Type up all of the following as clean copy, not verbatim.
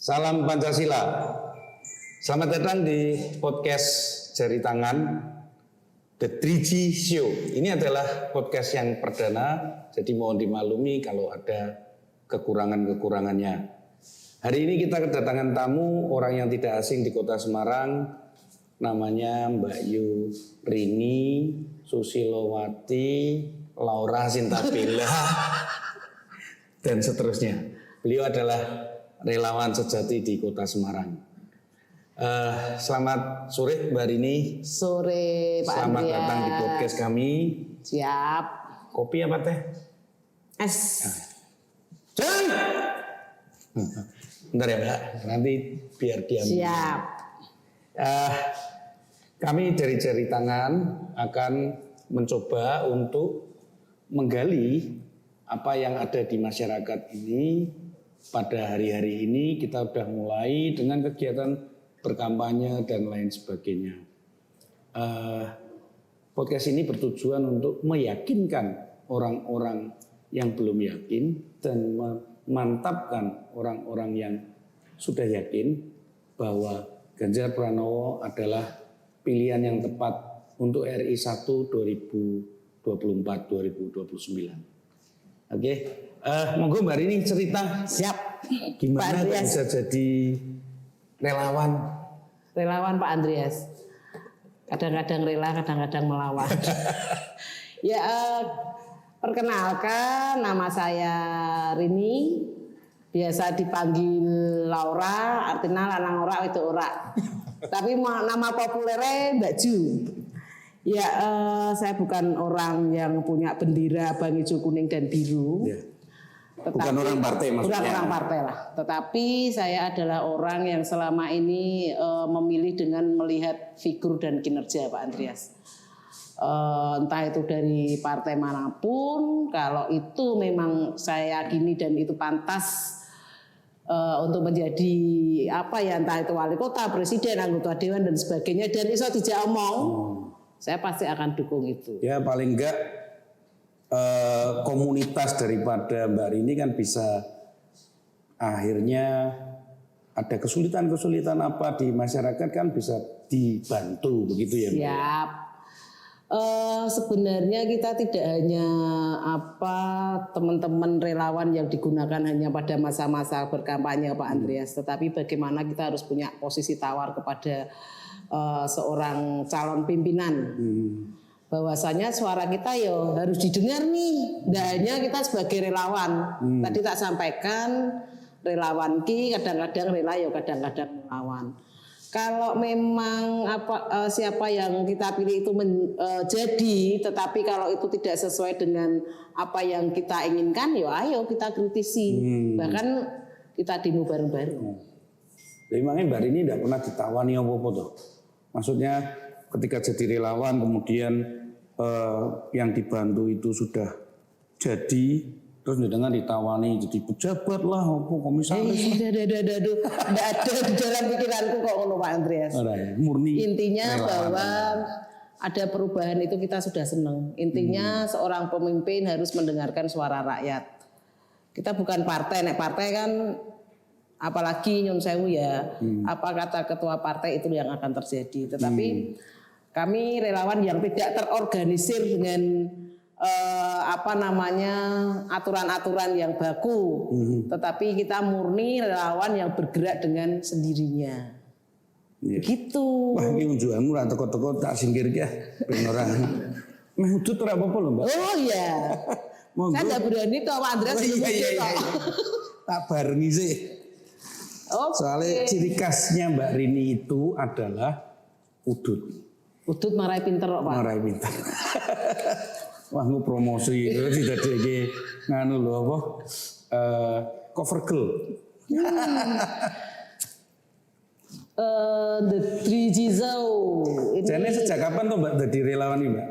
Salam Pancasila. Selamat datang di podcast Jari Tangan The 3G Show. Ini adalah podcast yang perdana, jadi mohon dimaklumi kalau ada kekurangan-kekurangannya. Hari ini kita kedatangan tamu orang yang tidak asing di kota Semarang, namanya Mbak Yu Rini Susilowati Laura Sintabela dan seterusnya. Beliau adalah relawan sejati di kota Semarang. Selamat sore Mbak Rini. Sore Pak Selamat Andreas. datang di podcast kami. Siap. Kopi apa teh? Es. Jangan. Bentar ya Mbak, nanti biar diam. Siap. Kami dari Jari Tangan akan mencoba untuk menggali apa yang ada di masyarakat ini. Pada hari-hari ini kita sudah mulai dengan kegiatan berkampanye dan lain sebagainya. Podcast ini bertujuan untuk meyakinkan orang-orang yang belum yakin dan memantapkan orang-orang yang sudah yakin bahwa Ganjar Pranowo adalah pilihan yang tepat untuk RI 1 2024-2029. Oke, monggo Mbak Rini cerita. Siap. Gimana bisa jadi relawan? Relawan Pak Andreas. Kadang-kadang rela, kadang-kadang melawan. Ya, perkenalkan nama saya Rini. Biasa dipanggil Laura, artinya lanang ora itu ora. Tapi nama populernya Mbak Ju. Ya, saya bukan orang yang punya bendera bang hijau kuning dan biru. Ya. Bukan orang partai maksudnya. Bukan orang partai lah. Tetapi saya adalah orang yang selama ini memilih dengan melihat figur dan kinerja Pak Andreas. Entah itu dari partai manapun, kalau itu memang saya yakini dan itu pantas untuk menjadi apa ya, entah itu wali kota, presiden, anggota dewan dan sebagainya, dan iso dijak omong. Saya pasti akan dukung itu. Ya paling enggak komunitas daripada Mbak Rini kan bisa akhirnya ada kesulitan-kesulitan apa di masyarakat kan bisa dibantu begitu ya Mbak? Siap. Sebenarnya kita tidak hanya teman-teman relawan yang digunakan hanya pada masa-masa berkampanye Pak Andreas, tetapi bagaimana kita harus punya posisi tawar kepada seorang calon pimpinan, bahwasanya suara kita yo harus didengar nih. Tidak hanya kita sebagai relawan. Tadi tak sampaikan relawan ki kadang-kadang rela yo kadang-kadang melawan. Kalau memang siapa yang kita pilih itu jadi, tetapi kalau itu tidak sesuai dengan apa yang kita inginkan, yo ayo kita kritisi. Bahkan kita demo bareng-bareng. Memangnya Mbak Rini tidak pernah ditawani apa-apa tuh? Maksudnya ketika jadi relawan kemudian yang dibantu itu sudah jadi, terus dengan ditawani jadi pejabat lah, apa komisaris. Tidak ada di dalam pikiranku kok ngono Pak Andreas. Murni. Intinya relawan. bahwa ada perubahan itu kita sudah senang. Intinya seorang pemimpin harus mendengarkan suara rakyat. Kita bukan partai, nek partai kan apalagi nyun sewu ya, apa kata ketua partai itu yang akan terjadi. Tetapi kami relawan yang tidak terorganisir dengan aturan-aturan yang baku, tetapi kita murni relawan yang bergerak dengan sendirinya. Gitu. Wah ini unjuanmu ra teko-teko tak singkir ya ben ora. Meh udut ora apa-apa lho Mbak. Oh iya. Saya enggak berani kok Pak Andreas. Iya. Tak barengi sih. Okay. Soalnya ciri khasnya Mbak Rini itu adalah udut. Udut marai pinter Pak. Marai pinter. Wah ngu promosi itu tidak ada nganu loh apa cover girl. The 3G Show. Jadi sejak kapan tuh Mbak jadi relawan ini Mbak?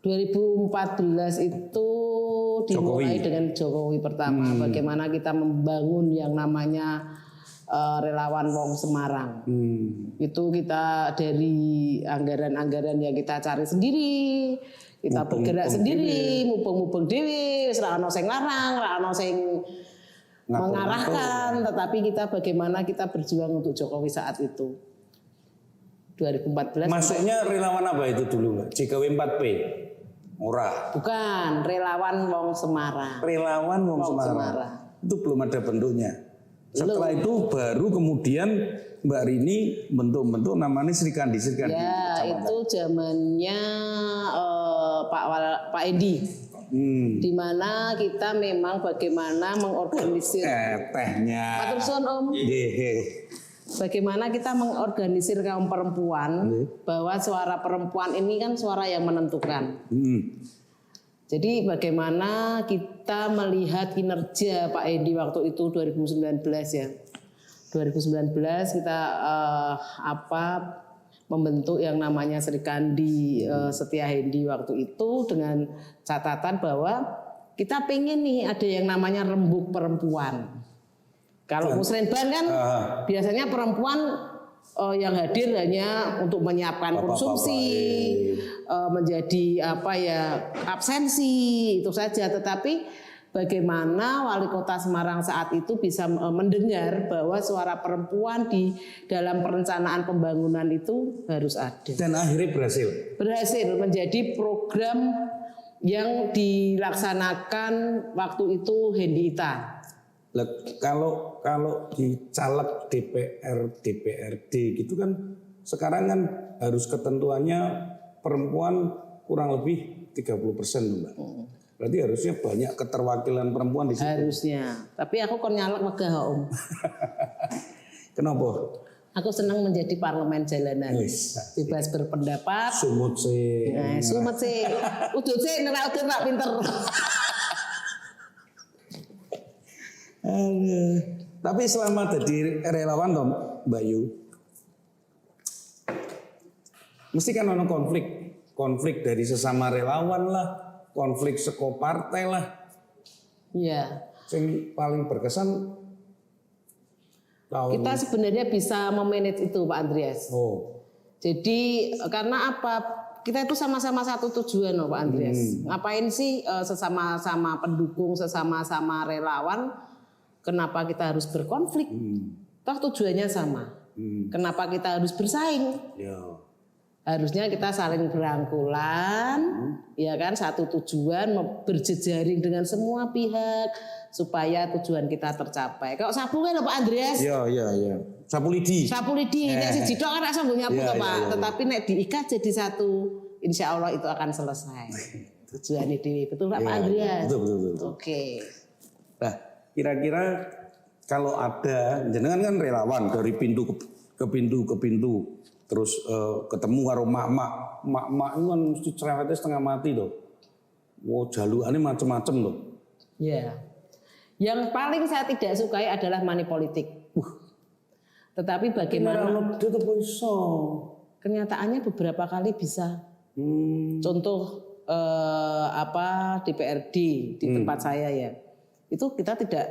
2014 itu dimulai dengan Jokowi pertama. Bagaimana kita membangun yang namanya relawan Wong Semarang. Itu kita dari anggaran-anggaran yang kita cari sendiri, kita bergerak sendiri, mubeng-mubeng dewe, ora ono sing larang, ora ono sing mengarahkan, tetapi kita bagaimana kita berjuang untuk Jokowi saat itu. 2014. Masuknya relawan apa itu dulu, Mbak? JKW 4P? Ora. Bukan, relawan Wong Semarang. Relawan Wong Semarang. Itu belum ada bentuknya. Setelah itu baru kemudian Mbak Rini bentuk-bentuk namanya Sri Kandi. Ya, itu zamannya Pak Edi. Di mana kita memang bagaimana mengorganisir tehnya. Matur suwun, Om. Bagaimana kita mengorganisir kaum perempuan bahwa suara perempuan ini kan suara yang menentukan. Jadi bagaimana kita melihat kinerja Pak Edi waktu itu 2019 ya. 2019 kita membentuk yang namanya Sri Kandi Setia Hendi waktu itu dengan catatan bahwa kita pengen nih ada yang namanya rembuk perempuan. Kalau musrenban kan biasanya perempuan yang hadir hanya untuk menyiapkan konsumsi, menjadi absensi itu saja. Tetapi bagaimana Wali Kota Semarang saat itu bisa mendengar bahwa suara perempuan di dalam perencanaan pembangunan itu harus ada. Dan akhirnya berhasil. Berhasil menjadi program yang dilaksanakan waktu itu Hendi Ita. Kalau di caleg DPR, DPRD gitu kan sekarang kan harus ketentuannya perempuan kurang lebih 30%, Mbak. Berarti harusnya banyak keterwakilan perempuan di situ. Harusnya. Tapi aku kon nyalek megah, Om. Kenapa? Aku senang menjadi parlemen jalanan. Bebas berpendapat. Sumut sih. Sumut sih. Udut sih nerak pinter. Tapi selama jadi relawan toh Mbak Yu, mesti kan ada konflik dari sesama relawan lah, konflik seko partai lah. Iya. Yang paling berkesan kita sebenarnya bisa memanage itu Pak Andreas. Jadi karena apa? Kita itu sama-sama satu tujuan loh Pak Andreas. Ngapain sih sesama-sama pendukung, sesama-sama relawan? Kenapa kita harus berkonflik? Toh tujuannya sama. Kenapa kita harus bersaing? Harusnya kita saling berangkulan, ya kan, satu tujuan, berjejaring dengan semua pihak supaya tujuan kita tercapai. Kalau sapu kan Pak Andreas? Iya. Sapu lidi. Nek siji tok kan rasa nyapu toh Pak, tetapi nek diikat jadi satu, insya Allah itu akan selesai. Tujuan itu betul Pak Andreas? Betul. Oke. Nah, kira-kira kalau ada, jenengan kan relawan dari pintu ke pintu, terus ketemu karo mak-mak itu kan mesti cerewetnya setengah mati loh. Jaluannya macem-macem loh. Ya. Yang paling saya tidak sukai adalah money politik. Tetapi bagaimana? Kenyataannya beberapa kali bisa. Contoh DPRD di tempat saya ya. Itu kita tidak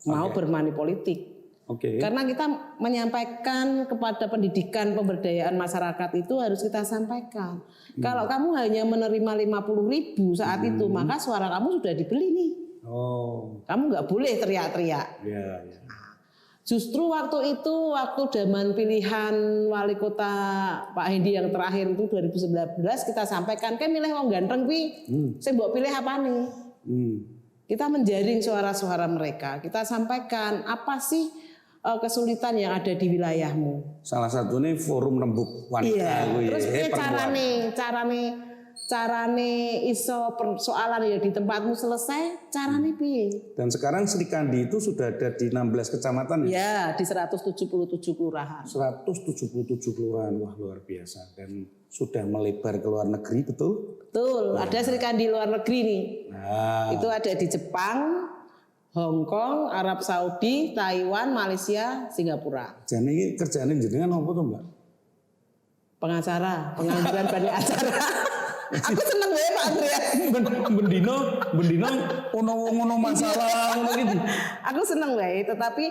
mau bermani politik. Karena kita menyampaikan kepada pendidikan pemberdayaan masyarakat itu harus kita sampaikan. Kalau kamu hanya menerima 50.000 saat itu, maka suara kamu sudah dibeli nih. Kamu nggak boleh teriak-teriak. Justru waktu itu, waktu zaman pilihan wali kota Pak Hendi yang terakhir itu 2019 kita sampaikan, kan milih wong ganteng kuwi, saya mbok pilih apa nih? Kita menjaring suara-suara mereka. Kita sampaikan apa sih kesulitan yang ada di wilayahmu. Salah satunya forum rembuk wanita. Terus carane iso persoalan ya di tempatmu selesai, carane piye? Dan sekarang Sri Kandi itu sudah ada di 16 kecamatan ya? Di 177 kelurahan. 177 kelurahan, wah luar biasa. Dan sudah melebar ke luar negeri, betul? Betul, ada Sri Kandi luar negeri nih. Itu ada di Jepang, Hong Kong, Arab Saudi, Taiwan, Malaysia, Singapura. Jadi kerjaan jenengan apa tuh Mbak? Pengacara, pengangguran bani acara. Aku seneng banget Pak Andreas. Bendino, ono masalah, ono gitu. Aku seneng banget, tetapi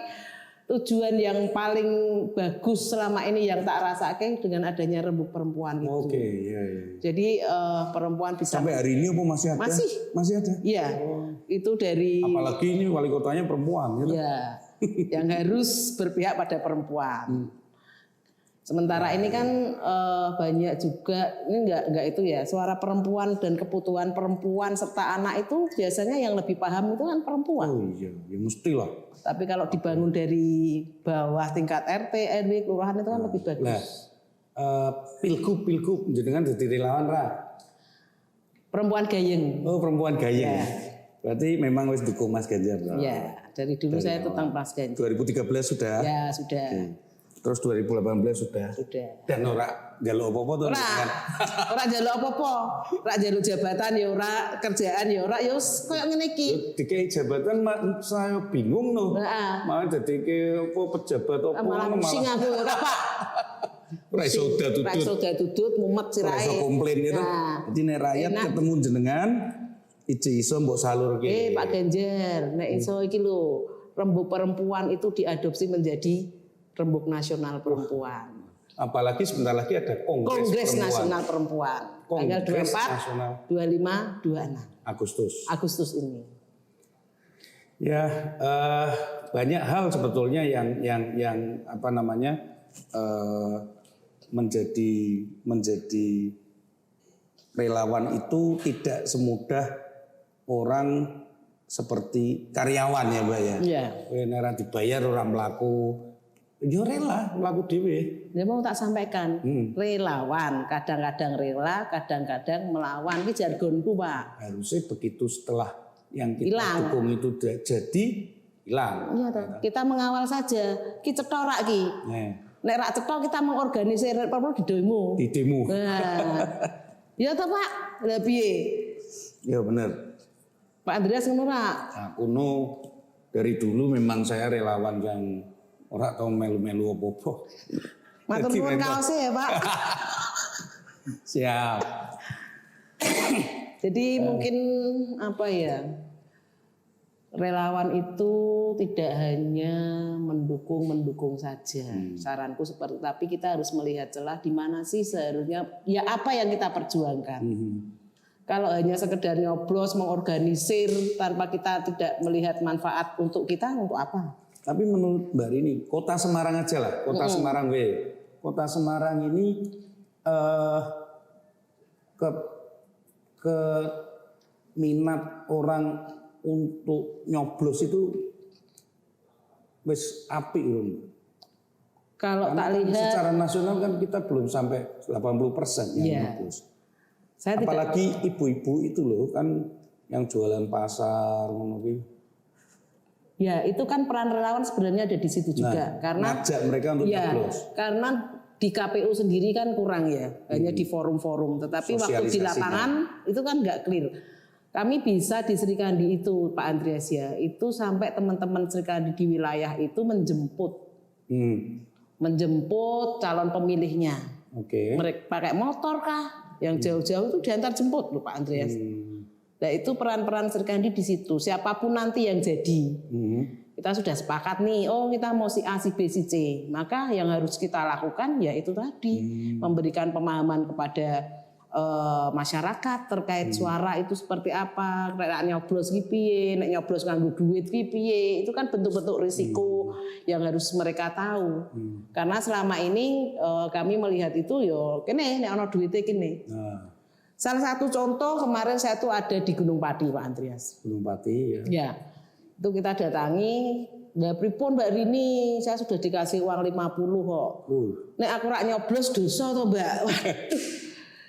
tujuan yang paling bagus selama ini yang tak rasakan dengan adanya rembuk perempuan itu. Oke, iya. Jadi perempuan bisa Sampai hari ini apa masih ada? Masih ada. Iya. Itu dari Apalagi ini wali kotanya perempuan gitu. ya yang harus berpihak pada perempuan. Sementara ini kan banyak juga ini enggak itu ya, suara perempuan dan kebutuhan perempuan serta anak itu biasanya yang lebih paham itu kan perempuan. Oh iya, ya mestilah. Tapi kalau dibangun dari bawah tingkat RT, RW, kelurahan itu kan lebih bagus. Nah, pilgub jenengan jadi relawan ra? Perempuan gayeng. Oh, perempuan gayeng. Ya. Berarti memang wis dukung Mas Ganjar. Ya, dari dulu saya tentang Mas Ganjar. 2013 sudah. Ya, sudah. Terus 2018 sudah. Dan ora njaluk apa-apa tuh. Ora njaluk apa-apa. Ora njaluk jabatan ya ora, kerjaan ya ora, ya wis koyo ngene iki. Dikai jabatan saya bingung no. Malah dadi ke apa pejabat apa malah pusing aku ora, Pak. Ora iso tutut. Ora iso tutut mumet sirahe. Ora iso komplain gitu. Jadi nek rakyat ketemu jenengan iso mbok salurke. Pak Ganjar, nek iso iki lho, rembuk perempuan itu diadopsi menjadi Rembuk Nasional Perempuan. Apalagi sebentar lagi ada Kongres Nasional Perempuan. Tanggal 24, 25, 26 Agustus ini. Ya, banyak hal sebetulnya yang apa namanya menjadi relawan itu tidak semudah orang seperti karyawan ya Mbak ya. Iya. Nek dibayar orang mlaku yo rela mlaku dhewe. Ya mau tak sampaikan, relawan, kadang-kadang rela, kadang-kadang melawan. Ini jargonku, Pak. Harusnya begitu setelah yang kita dukung itu jadi hilang. Iya toh. Kita mengawal saja. Ki cetha rak ki. Nek rak cetha kita mengorganisir perlu di demo. Di demo. Nah. Ya toh, Pak. Lah piye? Ya benar. Pak Andreas ngono rak? Aku dari dulu memang saya relawan yang ora tau melu-melu apa-apa. Matur nuwun kaosnya ya, Pak. Siap. Jadi mungkin apa ya? Relawan itu tidak hanya mendukung saja. Saranku seperti tapi kita harus melihat celah di mana sih seharusnya ya apa yang kita perjuangkan. Kalau hanya sekedar nyoblos mengorganisir tanpa kita tidak melihat manfaat untuk kita, untuk apa? Tapi menurut Mbak Rini, Kota Semarang aja lah, Kota Semarang Kota Semarang ini ke minat orang untuk nyoblos itu wis apik loh. Kalau tak lihat secara nasional kan kita belum sampai 80% yang nyoblos. Apalagi ibu-ibu itu loh kan yang jualan pasar ngono kuwi. Ya, itu kan peran relawan sebenarnya ada di situ juga karena ngajak mereka untuk nyoblos. Karena di KPU sendiri kan kurang ya, hanya di forum-forum. Tetapi waktu di lapangan itu kan nggak clear. Kami bisa di Serikandi itu, Pak Andreas ya, itu sampai teman-teman Serikandi di wilayah itu menjemput calon pemilihnya. Mereka pakai motor kah? Yang jauh-jauh itu diantar jemput loh Pak Andreas. Nah itu peran-peran Serikandi di situ. Siapapun nanti yang jadi, kita sudah sepakat nih. Oh kita mau si A, si B, si C. Maka yang harus kita lakukan ya itu tadi, memberikan pemahaman kepada masyarakat terkait suara itu seperti apa, nek nyoblos ki piye, nek nyoblos nganggo duit ki piye. Itu kan bentuk-bentuk risiko yang harus mereka tahu. Karena selama ini kami melihat itu yo kene nek ana duite kene. Salah satu contoh kemarin saya tuh ada di Gunung Pati Pak Andreas. Gunung Pati ya. Ya. Itu kita datangi, "Lah pripun Mbak Rini, saya sudah dikasih uang 50 kok." Nek aku rak nyoblos dosa toh, Mbak.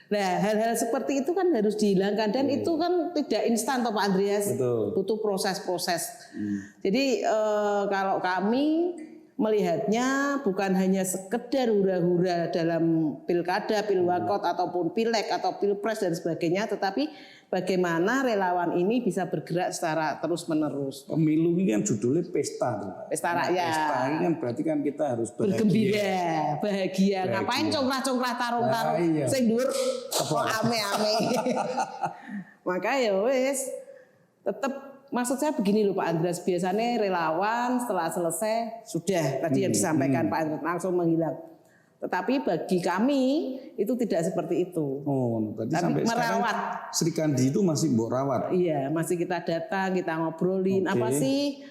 Nah, hal-hal seperti itu kan harus dihilangkan dan itu kan tidak instan toh Pak Andreas. Betul. Butuh proses-proses. Jadi kalau kami melihatnya bukan hanya sekedar hura-hura dalam pilkada, pilwakot ataupun pileg atau pilpres dan sebagainya, tetapi bagaimana relawan ini bisa bergerak secara terus-menerus. Pemilu ini kan judulnya pesta. Pesta rakyat. Pesta ini kan berarti kan kita harus bergembira, bahagia. Ngapain congkrah-congkrah tarung-tarung sing dhuwur kok ame-ame. Maka ya wis tetap maksud saya begini loh Pak Andreas, biasanya relawan setelah selesai sudah tadi yang disampaikan Pak Andreas langsung menghilang. Tetapi bagi kami itu tidak seperti itu. Oh, berarti tapi sampai merawat. sekarang Sri Kandi itu masih mbok rawat. Iya, masih kita datang, kita ngobrolin apa sih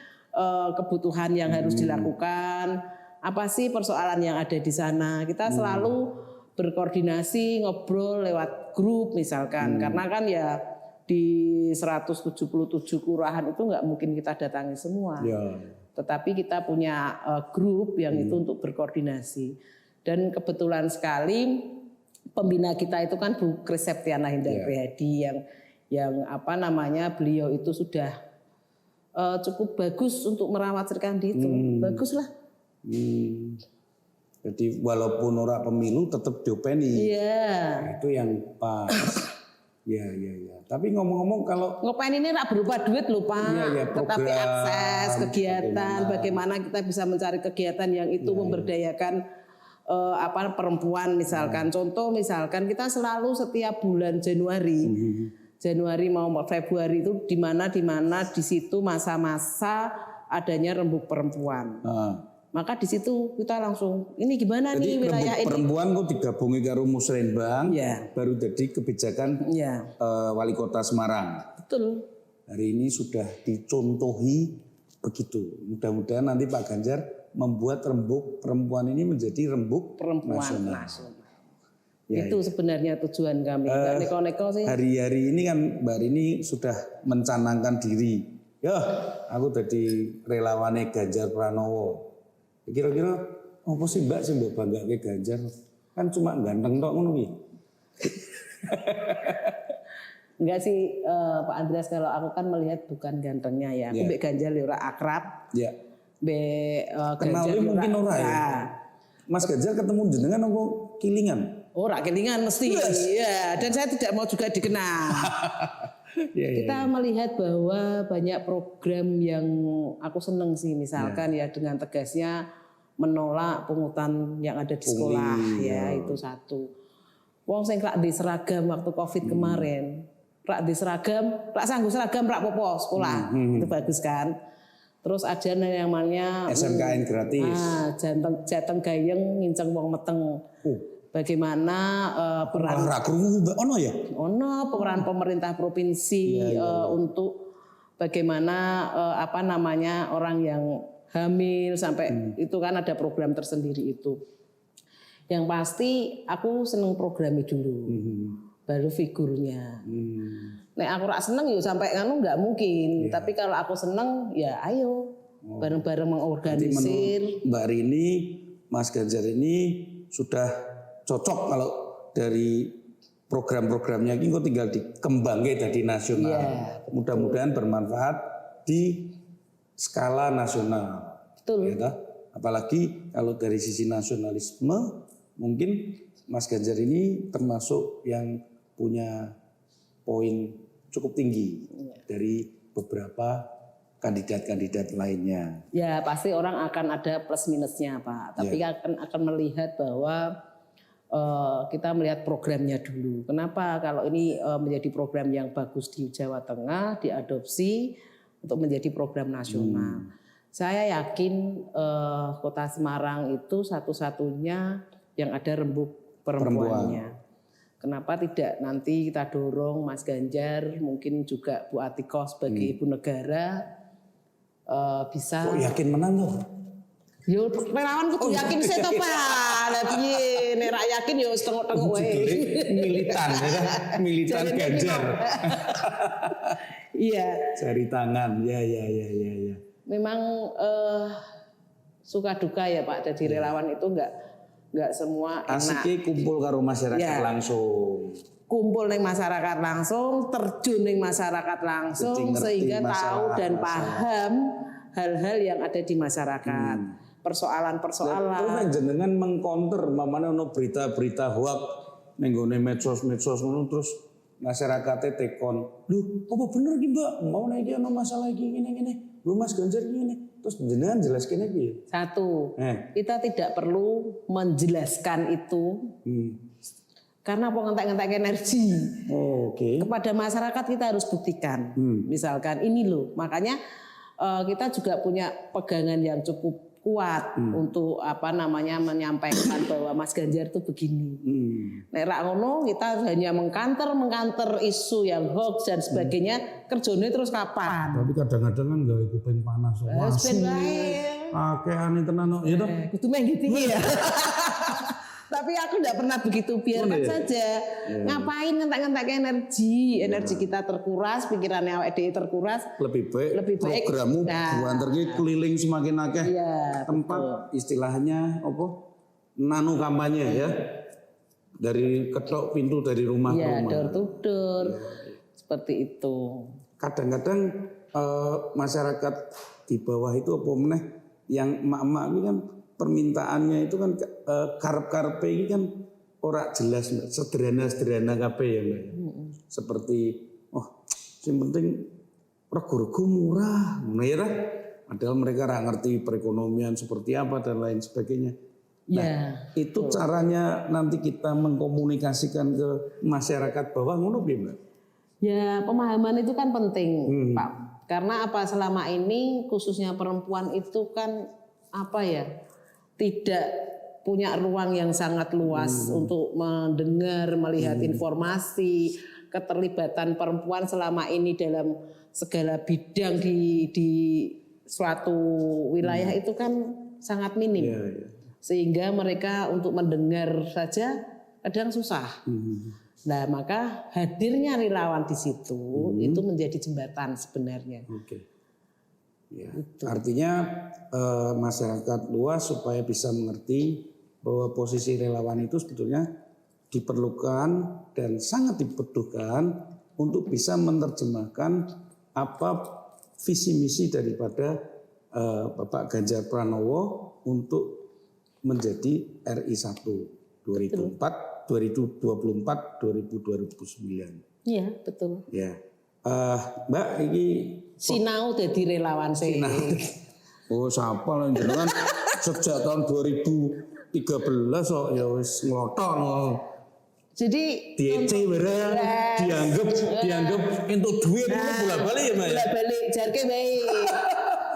kebutuhan yang harus dilakukan, apa sih persoalan yang ada di sana. Kita selalu berkoordinasi, ngobrol lewat grup misalkan, karena kan ya di 177 kelurahan itu nggak mungkin kita datangi semua. Ya. Tetapi kita punya grup yang itu untuk berkoordinasi. Dan kebetulan sekali pembina kita itu kan Bu Kris Septiana Hindar Prihadi yang apa namanya beliau itu sudah cukup bagus untuk merawat Sri Kandi itu. Bagus lah. Jadi walaupun ora pemilu tetap diopeni. Iya. Itu yang pas. Ya. Tapi ngomong-ngomong kalau Ngopain ini rak berupa duit loh Pak. Iya, Tetapi program, akses kegiatan, bagaimana kita bisa mencari kegiatan yang itu memberdayakan perempuan misalkan. Contoh misalkan kita selalu setiap bulan Januari mau Februari itu di mana di situ masa-masa adanya rembuk perempuan. Maka di situ kita langsung ini gimana jadi nih wilayah ini. perempuan kok digabungi karo Musrembang, baru jadi kebijakan Wali Kota Semarang. Betul. Hari ini sudah dicontohi begitu. Mudah-mudahan nanti Pak Ganjar membuat rembuk perempuan ini menjadi rembuk perempuan nasional. Itu sebenarnya tujuan kami. Nggak neko-neko sih. Hari-hari ini kan Mbak Rini sudah mencanangkan diri. Ya, aku jadi relawannya Ganjar Pranowo. Kira-kira apa sih Mbak sih mbok banggake Ganjar? Kan cuma ganteng tok ngono kuwi. Enggak sih Pak Andreas, kalau aku kan melihat bukan gantengnya ya. Aku mbek Ganjar ora akrab. Iya. Kenalnya mungkin ora ya. Mas Ganjar ketemu jenengan apa kilingan? Ora kilingan mesti. Iya, dan saya tidak mau juga dikenal. Kita melihat bahwa banyak program yang aku seneng sih, misalkan ya dengan tegasnya menolak pungutan yang ada di sekolah itu satu. Wong sing rak di seragam waktu Covid kemarin, rak di seragam, rak sanggup seragam rak popo sekolah. Itu bagus kan. Terus ada yang namanya SMKN gratis. Jateng gayeng nginceng wong meteng. Bagaimana peran ono ya? Ono peran pemerintah provinsi untuk bagaimana orang yang hamil sampai itu kan ada program tersendiri itu. Yang pasti aku seneng programnya dulu, baru figurnya. Nek aku rak seneng ya sampai nganu nggak mungkin. Tapi kalau aku seneng ya ayo bareng-bareng mengorganisir. Mbak Rini, Mas Ganjar ini sudah cocok kalau dari program-programnya ini kok tinggal dikembangkan jadi nasional. Mudah-mudahan bermanfaat di skala nasional. Betul. Ya, apalagi kalau dari sisi nasionalisme mungkin Mas Ganjar ini termasuk yang punya poin cukup tinggi dari beberapa kandidat-kandidat lainnya. Ya pasti orang akan ada plus minusnya Pak. Tapi akan melihat bahwa kita melihat programnya dulu. Kenapa kalau ini menjadi program yang bagus di Jawa Tengah diadopsi untuk menjadi program nasional. Saya yakin Kota Semarang itu satu-satunya yang ada rembuk perempuannya. Kenapa tidak nanti kita dorong Mas Ganjar, mungkin juga Bu Atiko sebagai ibu negara bisa. Kok yakin menang tuh? Yo relawan kudu yakin saya to Pak. Lah piye nek ra yakin yo setengah-tengah wae. Militan ya, militan Ganjar. Iya. Cari tangan. Ya. Memang suka duka ya Pak, jadi relawan itu enggak semua enak. Asiknya kumpul karo masyarakat langsung. Kumpul ning masyarakat langsung, terjun ning masyarakat langsung sehingga tahu dan paham hal-hal yang ada di masyarakat. Persoalan-persoalan. Terus jenengan mengcounter mamane ono berita-berita hoak ning gone medsos-medsos ngono terus masyarakatnya tekon. Lho, apa bener ki Mbak? Mau nek iki ono masalah iki ngene-ngene. Lho Mas Ganjar ngene. Terus jenengan jelaskan piye? Satu, kita tidak perlu menjelaskan itu Karena pengentek-ngentek energi. Oke. Kepada masyarakat kita harus buktikan. Misalkan ini loh, makanya kita juga punya pegangan yang cukup kuat untuk menyampaikan bahwa Mas Ganjar itu begini. Nek rak ngono kita hanya mengkanter isu yang hoax dan sebagainya, kerjanya terus kapan? Tapi kadang-kadang kan gawe kuping panas. Akehan tenan ya toh. Kudu main gitu ya. Tapi aku tidak pernah begitu, biarkan saja. Ngapain ngentek-ngentek energi kita terkuras, pikirannya awake dhewe terkuras. Lebih baik programmu buanterke keliling semakin akeh tempat istilahnya apa? Nano kampanye ya. Dari ketok pintu dari rumah ke rumah. Door to door. Seperti itu. Kadang-kadang masyarakat di bawah itu apa meneh yang emak-emak ini kan permintaannya itu kan karep-karepe ini kan ora jelas, sederhana kabeh ya Mbak. Seperti yang penting rego-rego murah, ya. Padahal mereka nggak ngerti perekonomian seperti apa dan lain sebagainya. Nah, itu caranya nanti kita mengkomunikasikan ke masyarakat bawah ngono piye, Mbak? Ya, pemahaman itu kan penting, Pak. Karena apa, selama ini khususnya perempuan itu kan tidak punya ruang yang sangat luas untuk mendengar, melihat informasi. Keterlibatan perempuan selama ini dalam segala bidang di suatu wilayah itu kan sangat minim. Sehingga mereka untuk mendengar saja kadang susah. Nah, maka hadirnya relawan di situ itu menjadi jembatan sebenarnya. Ya. Artinya masyarakat luas supaya bisa mengerti bahwa posisi relawan itu sebetulnya diperlukan dan sangat dibutuhkan untuk bisa menerjemahkan apa visi misi daripada Bapak Ganjar Pranowo untuk menjadi RI 1 2024-2029. Iya, betul. Ya. Mbak ini sinau dadi relawan sih. Oh, siapa lah jenengan sejak tahun 2013 kok ya wis nglothok. Jadi DC dianggap entuk duit bolak-balik ya, Mbak. Bolak-balik jarke bae.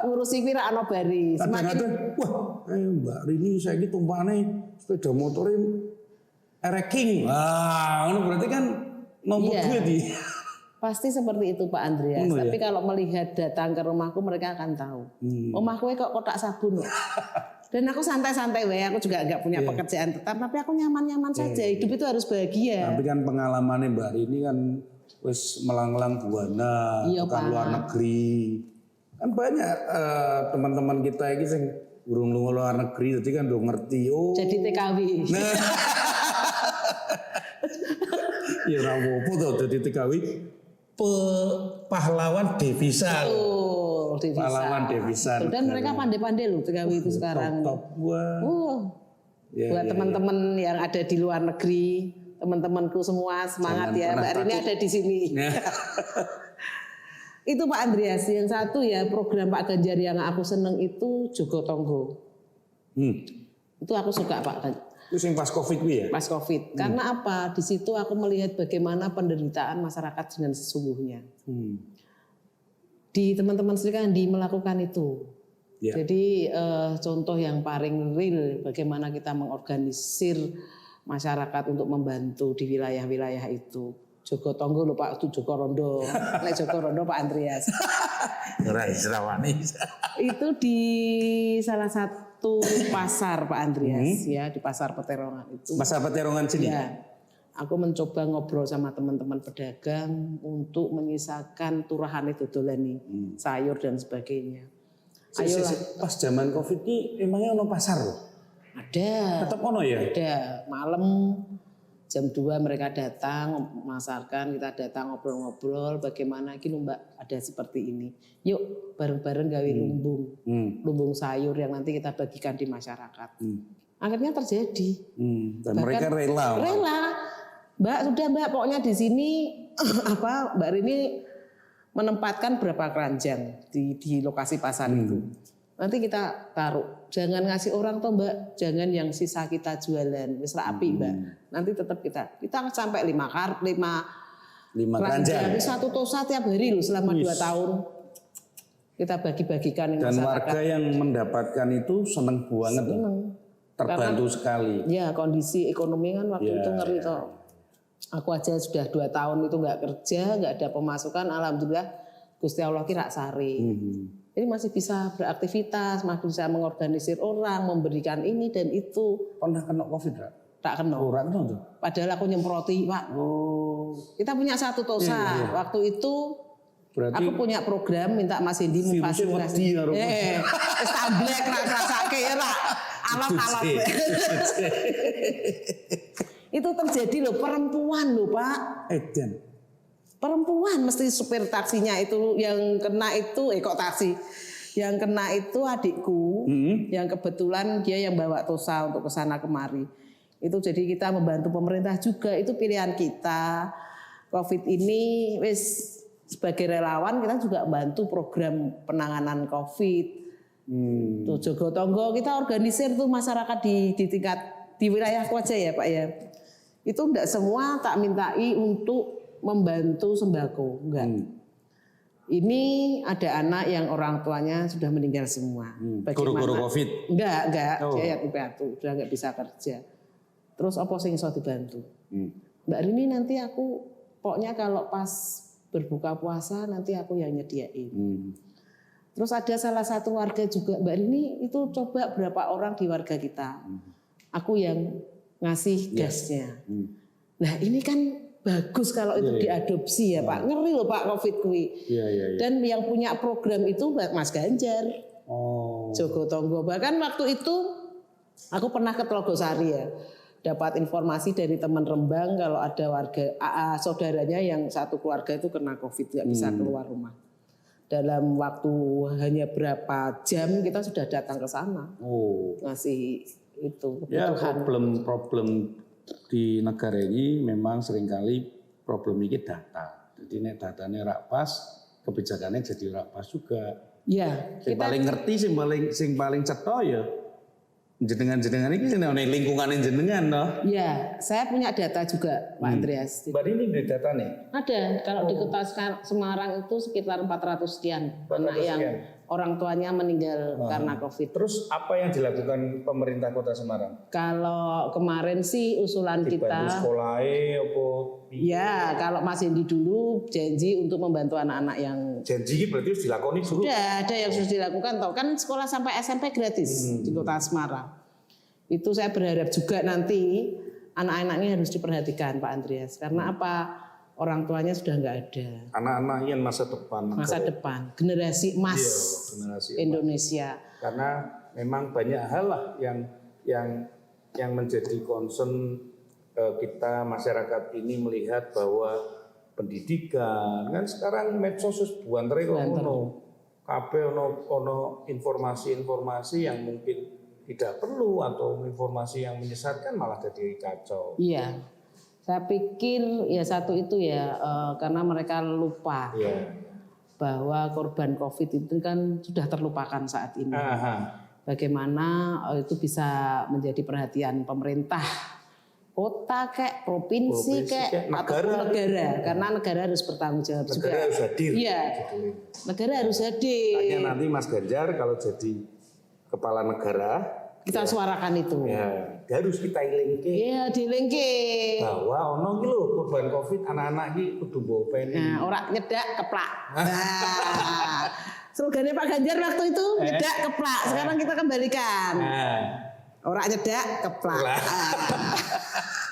Ngurusi kuwi ra ono bari. Kadang-kadang Mbak Rini saiki tumpakane sepeda motore King. Wah, ngono berarti kan nomor duit iki. Pasti seperti itu Pak Andreas. Tapi kalau melihat datang ke rumahku mereka akan tahu. Omahku kok kotak sabun. Dan aku santai-santai wae, aku juga enggak punya pekerjaan tetap, tapi aku nyaman-nyaman saja. Hidup itu harus bahagia. Tapi kan pengalamannya Mbak Rini kan wis melanglang buana, ke luar negeri. Kan banyak teman-teman kita iki sing urung lunga luar negeri, jadi kan udah ngerti. Jadi TKW. Nah. Ya ora apa-apa to dadi TKW. Pahlawan devisa. Devisa. Pahlawan devisa. Dan mereka pandai-pandai loh TKW itu sekarang. Top. Buat teman-teman yang ada di luar negeri, teman-temanku semua semangat. Jangan ya. Mbak Rini ada di sini. Itu Pak Andreas. Yang satu ya program Pak Ganjar yang aku seneng itu Jogo Tonggo. Itu aku suka Pak. Itu yang pas Covid ya? Pas Covid. Karena apa? Di situ aku melihat bagaimana penderitaan masyarakat dengan sesungguhnya. Di teman-teman Sri Kandi melakukan itu. Jadi contoh yang paling real bagaimana kita mengorganisir masyarakat untuk membantu di wilayah-wilayah itu. Jogo Tonggo lho Pak, itu Joko Rondo. Nek Joko Rondo Pak Andreas. Itu di salah satu pasar Pak Andreas ya, di pasar Peterongan itu. Pasar Peterongan sini. Ya. Aku mencoba ngobrol sama teman-teman pedagang untuk menyisakan turahan itu dolani, sayur dan sebagainya. Ayolah. Pas zaman Covid ini emangnya ono pasar loh? Ada. Tetap ono ya? Ada. Malam jam 2 mereka datang memasarkan, kita datang ngobrol-ngobrol bagaimana ini Mbak ada seperti ini. Yuk bareng-bareng gawe lumbung. Lumbung sayur yang nanti kita bagikan di masyarakat. Akhirnya terjadi. Dan bahkan mereka rela. Rela. Mbak sudah Mbak pokoknya di sini Mbak Rini menempatkan berapa keranjang di lokasi pasar itu. nanti kita taruh. Jangan ngasih orang toh Mbak, jangan yang sisa kita jualan. Wis rapi Mbak. Nanti tetap kita sampai 5 keranjang. 1 tosa tiap hari loh selama 2 tahun. Kita bagi-bagikan Dan warga yang mendapatkan itu seneng banget. Terbantu sekali. Ya kondisi ekonomi kan waktu itu ngeri toh. Aku aja sudah 2 tahun itu nggak kerja, nggak ada pemasukan. Alhamdulillah Gusti Allah kira sari. Jadi masih bisa beraktivitas, masih bisa mengorganisir orang, memberikan ini dan itu. Pernah kena COVID enggak? Tak kena. Orang tuh. Padahal aku nyemproti, Pak. Kita punya 1 tosa. Waktu itu Berarti aku punya program minta Mas Hendi memfasilitasi. Wis tablek ra rasake ya, Pak. Alot-alot. Itu terjadi loh, perempuan loh, Pak. Edan. Perempuan mesti supir taksinya itu yang kena itu kok taksi. Yang kena itu adikku, yang kebetulan dia yang bawa tosa untuk kesana kemari. Itu jadi kita membantu pemerintah juga, itu pilihan kita. Covid ini wis sebagai relawan kita juga bantu program penanganan Covid. Tuh Jogo Tonggo kita organisir tuh masyarakat di tingkat di wilayahku aja ya Pak ya. Itu enggak semua tak mintai untuk membantu sembako, enggak. Ini ada anak yang orang tuanya sudah meninggal semua. Guru-guru Covid? Enggak, dia yatim piatu, sudah enggak bisa kerja. Terus apa sing iso dibantu? Mbak Rini nanti aku pokoknya kalau pas berbuka puasa nanti aku yang nyediain. Terus ada salah satu warga juga, Mbak Rini itu coba berapa orang di warga kita. Aku yang ngasih gasnya. Nah ini kan bagus kalau itu diadopsi ya Pak. Ngeri loh Pak Covid kuwi. Dan yang punya program itu Mas Ganjar. Jogo Tonggo. Bahkan waktu itu aku pernah ke Tlogosari ya. Dapat informasi dari teman Rembang kalau ada warga saudaranya yang satu keluarga itu kena Covid nggak bisa keluar rumah. Dalam waktu hanya berapa jam kita sudah datang ke sana. Ngasih itu kebutuhan. Ya problem di negara ini memang seringkali problem ini data. Jadi nek datanya rak pas, kebijakannya jadi rak pas juga. Ya, Sing paling ngerti, sing paling cetha ya jenengan ini lingkungan jenengan toh. Ya, saya punya data juga Pak Andreas. Mbak ini ada data nih? Ada, kalau di Kota Semarang itu sekitar 400 sekian anak yang orang tuanya meninggal karena Covid. Terus apa yang dilakukan pemerintah Kota Semarang? Kalau kemarin sih usulan kita sekolahnya apa? Ya, kalau Mas Hendi dulu janji untuk membantu anak-anak yang janji berarti harus dilakoni dulu. Sudah ada yang sudah dilakukan toh. Kan sekolah sampai SMP gratis di Kota Semarang. Itu saya berharap juga nanti anak-anaknya harus diperhatikan Pak Andreas. Karena apa? Orang tuanya sudah nggak ada. Anak-anaknya masa depan. Masa depan, generasi emas Indonesia. Karena memang banyak hal lah yang menjadi concern kita masyarakat ini melihat bahwa pendidikan kan sekarang medsos buantere kok ono kabeh ono informasi-informasi yang mungkin tidak perlu atau informasi yang menyesatkan malah jadi kacau. Iya, saya pikir ya satu itu ya karena mereka lupa bahwa korban Covid itu kan sudah terlupakan saat ini. Bagaimana itu bisa menjadi perhatian pemerintah. Kota kayak provinsi kayak negara karena negara harus bertanggung jawab juga. Negara harus hadir. Iya. Negara harus hadir. Makanya nanti Mas Ganjar kalau jadi kepala negara kita suarakan itu. Ya, harus kita ilingke. Iya, dilingke. Bahwa ono iki lho korban Covid anak-anak iki kudu mbok openi. Nah, ora nyedak keplak. Nah. Slogannya Pak Ganjar waktu itu nyedak keplak. Sekarang kita kembalikan. Ora nyedak keplak.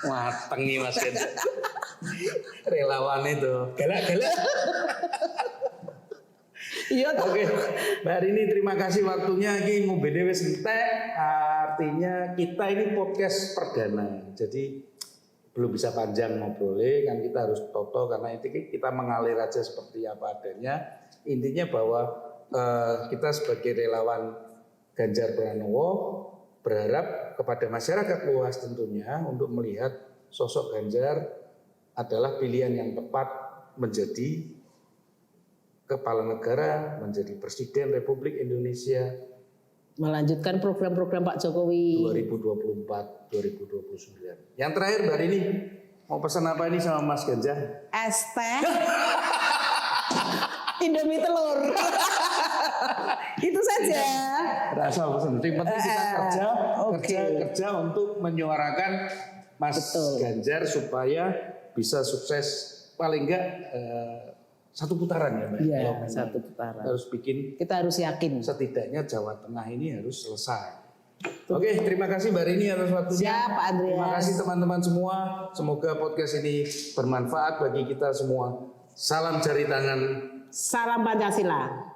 Mateng nih Mas Ganjar. Relawan itu. Galak-galak. Iya toh. Oke. Mbak Rini terima kasih waktunya iki ngombene wis entek. Artinya kita ini podcast perdana. Jadi belum bisa panjang ngobrolnya kan kita harus toto karena itu kita mengalir aja seperti apa adanya. Intinya bahwa kita sebagai relawan Ganjar Pranowo berharap kepada masyarakat luas tentunya untuk melihat sosok Ganjar adalah pilihan yang tepat menjadi kepala negara, menjadi Presiden Republik Indonesia Melanjutkan program-program Pak Jokowi. 2024, 2029. Yang terakhir Mbak Rini, mau pesan apa ini sama Mas Ganjar? Es teh. Indomie telur. Itu saja. Rasa pesan. Yang penting kita kerja untuk menyuarakan Mas Ganjar supaya bisa sukses paling enggak satu putaran ya Mbak. Iya, Kalau memang satu putaran. Harus bikin Kita harus yakin. setidaknya Jawa Tengah ini harus selesai. Oke, terima kasih Mbak Rini atas waktunya. Siap, Pak Andreas. Terima kasih teman-teman semua. Semoga podcast ini bermanfaat bagi kita semua. Salam jari tangan. Salam Pancasila.